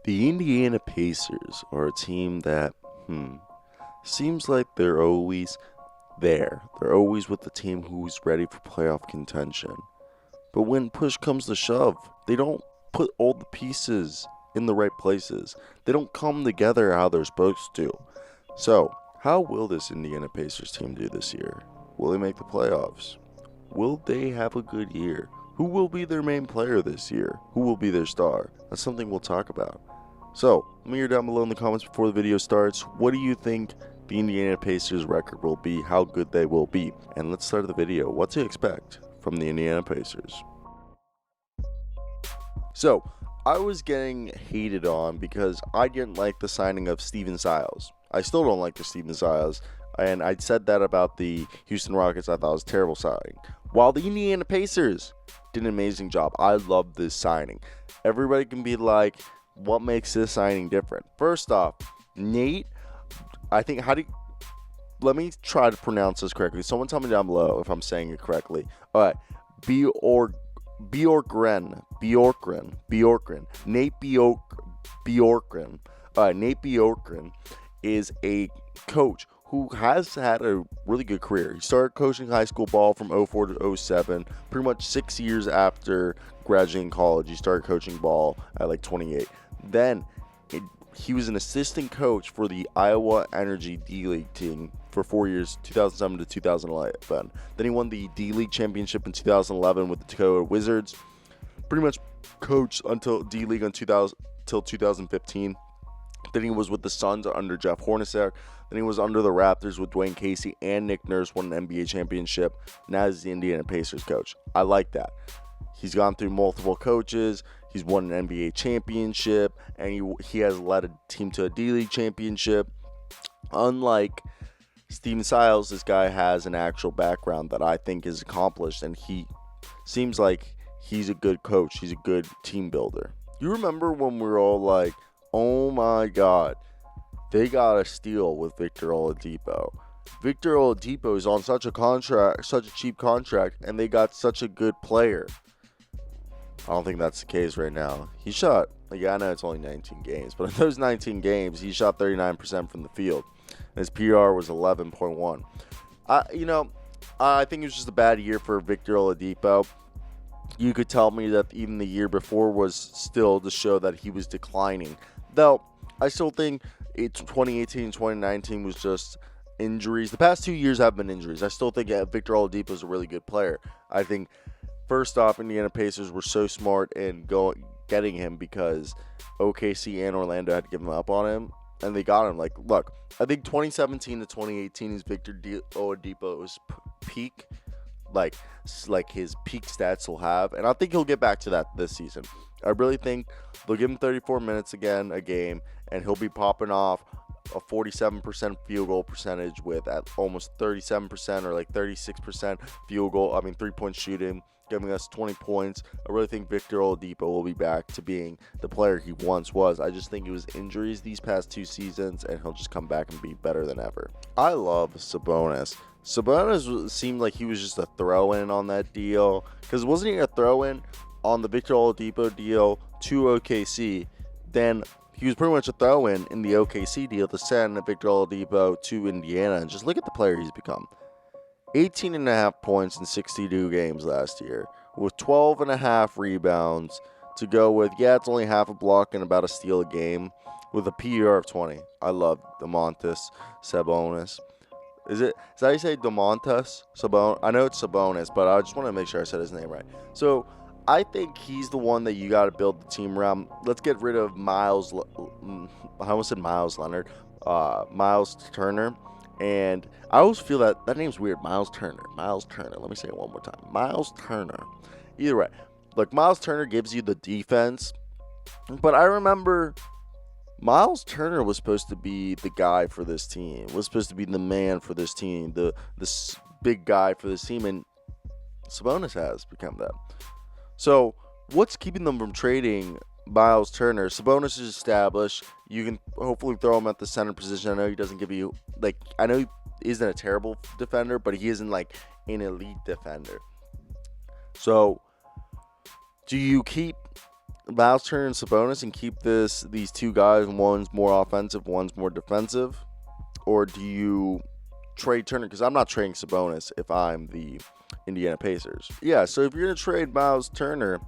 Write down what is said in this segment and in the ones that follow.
The Indiana Pacers are a team that, seems like they're always there. They're always with the team who's ready for playoff contention. But when push comes to shove, they don't put all the pieces in the right places. They don't come together how they're supposed to. So, how will this Indiana Pacers team do this year? Will they make the playoffs? Will they have a good year? Who will be their main player this year? Who will be their star? That's something we'll talk about. So, let me hear down below in the comments before the video starts. What do you think the Indiana Pacers record will be? How good they will be? And let's start the video. What to expect from the Indiana Pacers? So, I was getting hated on because I didn't like the signing of Steven Siles. I still don't like the Steven Siles, and I said that about the Houston Rockets. I thought it was a terrible signing. While the Indiana Pacers did an amazing job. I love this signing. Everybody can be like, what makes this signing different? First off, Nate, I think, let me try to pronounce this correctly. Someone tell me down below if I'm saying it correctly. All right, Bjorkgren. Nate Bjorkgren. Nate Bjorkgren is a coach who has had a really good career. He started coaching high school ball from 04 to 07, pretty much 6 years after graduating college. He started coaching ball at like 28. Then he was an assistant coach for the Iowa Energy D-League team for 4 years, 2007 to 2011. Then he won the D-League championship in 2011 with the Dakota Wizards. Pretty much coached until D-League until 2015. Then he was with the Suns under Jeff Hornacek. Then he was under the Raptors with Dwayne Casey and Nick Nurse, won an NBA championship. Now he's the Indiana Pacers coach. I like that. He's gone through multiple coaches. He's won an NBA championship, and he has led a team to a D-League championship. Unlike Steven Siles, this guy has an actual background that I think is accomplished, and he seems like he's a good coach. He's a good team builder. You remember when we were all like, oh my God, they got a steal with Victor Oladipo. Victor Oladipo is on such a cheap contract, and they got such a good player. I don't think that's the case right now. He shot, I know it's only 19 games, but in those 19 games, he shot 39% from the field. His PR was 11.1. I think it was just a bad year for Victor Oladipo. You could tell me that even the year before was still to show that he was declining. Though, I still think 2018 and 2019 was just injuries. The past 2 years have been injuries. I still think Victor Oladipo is a really good player. I think, first off, Indiana Pacers were so smart in getting him because OKC and Orlando had to give him up on him, and they got him. Like, look, I think 2017 to 2018 is Victor Oladipo's peak. Like his peak stats he'll have, and I think he'll get back to that this season. I really think they'll give him 34 minutes again a game, and he'll be popping off a 47% field goal percentage with at almost 37% or like 36% three-point shooting, giving us 20 points. I really think Victor Oladipo will be back to being the player he once was. I just think it was injuries these past 2 seasons, and he'll just come back and be better than ever. I love Sabonis. Sabonis seemed like he was just a throw-in on that deal, because wasn't he a throw-in on the Victor Oladipo deal to OKC? Then he was pretty much a throw-in in the OKC deal to send Victor Oladipo to Indiana, and just look at the player he's become. 18.5 points in 62 games last year, with 12.5 rebounds to go with, it's only half a block and about a steal a game, with a PER of 20. I love Domantas Sabonis. Is that how you say Domantas Sabonis? I know it's Sabonis, but I just want to make sure I said his name right. So I think he's the one that you got to build the team around. Let's get rid of Myles Turner. And I always feel that name's weird, Myles Turner. Let me say it one more time. Myles Turner. Either way, look, Myles Turner gives you the defense, but I remember Myles Turner was supposed to be the guy for this team, was supposed to be the man for this team, this big guy for this team, and Sabonis has become that. So what's keeping them from trading Myles Turner? Sabonis is established. You can hopefully throw him at the center position. I know he doesn't give you, I know he isn't a terrible defender, but he isn't like an elite defender. So do you keep Myles Turner and Sabonis and keep these two guys, one's more offensive, one's more defensive? Or do you trade Turner? Because I'm not trading Sabonis if I'm the Indiana Pacers. Yeah, so if you're going to trade Myles Turner,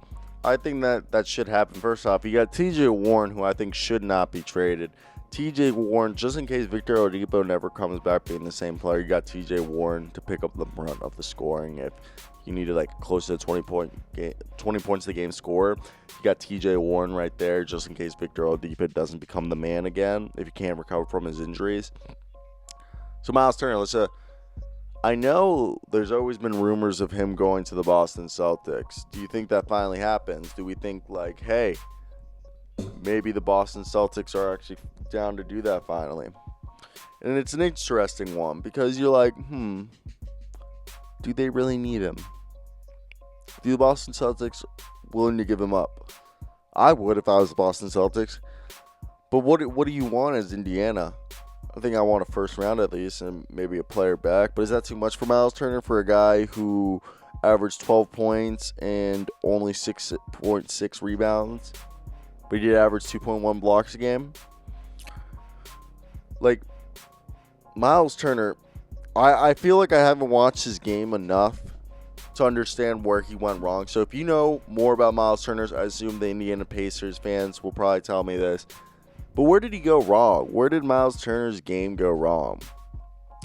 I think that should happen. First off, you got TJ Warren, who I think should not be traded. TJ Warren, just in case Victor Oladipo never comes back being the same player, you got TJ Warren to pick up the brunt of the scoring. If you needed like close to a 20 points a game scorer, you got TJ Warren right there, just in case Victor Oladipo doesn't become the man again if he can't recover from his injuries. So Myles Turner, I know there's always been rumors of him going to the Boston Celtics. Do you think that finally happens? Do we think like, hey, maybe the Boston Celtics are actually down to do that finally? And it's an interesting one because you're like, do they really need him? Do the Boston Celtics willing to give him up? I would if I was the Boston Celtics. But what do you want as Indiana? I think I want a first round at least and maybe a player back. But is that too much for Myles Turner, for a guy who averaged 12 points and only 6.6 rebounds? But he did average 2.1 blocks a game? Like, Myles Turner, I feel like I haven't watched his game enough to understand where he went wrong. So if you know more about Myles Turner, I assume the Indiana Pacers fans will probably tell me this. But where did he go wrong? Where did Myles Turner's game go wrong?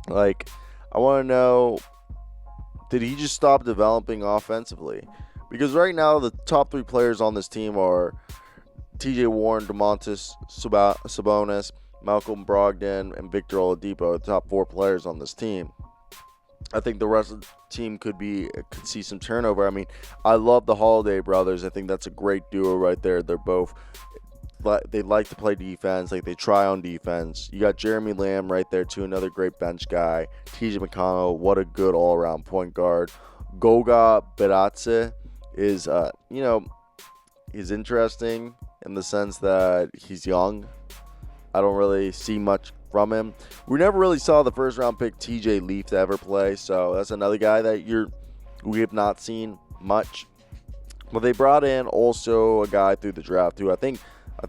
Like, I want to know, did he just stop developing offensively? Because right now, the top three players on this team are TJ Warren, Domantas Sabonis, Malcolm Brogdon, and Victor Oladipo, the top four players on this team. I think the rest of the team could see some turnover. I mean, I love the Holiday brothers. I think that's a great duo right there. They like to play defense. Like, they try on defense. You got Jeremy Lamb right there, too, another great bench guy. TJ McConnell, what a good all-around point guard. Goga Bitadze is, he's interesting in the sense that he's young. I don't really see much from him. We never really saw the first-round pick TJ Leaf to ever play, so that's another guy that we have not seen much. But they brought in also a guy through the draft who I think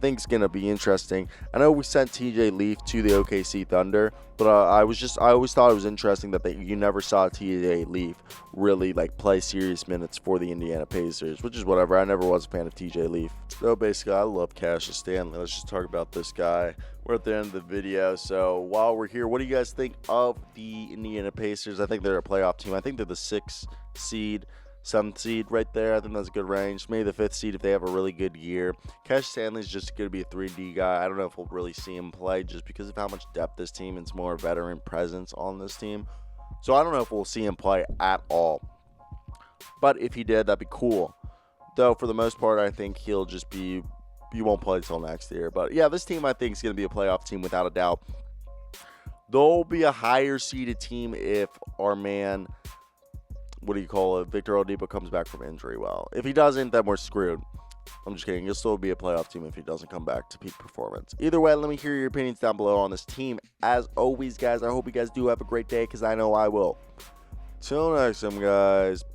it's going to be interesting. I know we sent TJ Leaf to the OKC Thunder, but I always thought it was interesting that you never saw TJ Leaf really like play serious minutes for the Indiana Pacers, which is whatever. I never was a fan of TJ Leaf. So basically, I love Cassius Stanley. Let's just talk about this guy. We're at the end of the video, so while we're here, what do you guys think of the Indiana Pacers? I think they're a playoff team. I think they're the 6th seed. 7th seed right there. I think that's a good range. Maybe the 5th seed if they have a really good year. Cash Stanley's just going to be a 3D guy. I don't know if we'll really see him play just because of how much depth this team and it's more veteran presence on this team. So I don't know if we'll see him play at all. But if he did, that'd be cool. Though for the most part, I think he won't play until next year. But yeah, this team I think is going to be a playoff team without a doubt. They'll be a higher seeded team if our man, Victor Oladipo comes back from injury. Well, if he doesn't, then we're screwed. I'm just kidding. He'll still be a playoff team if he doesn't come back to peak performance. Either way, let me hear your opinions down below on this team. As always, guys, I hope you guys do have a great day because I know I will. Till next time, guys.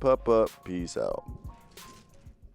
Peace out.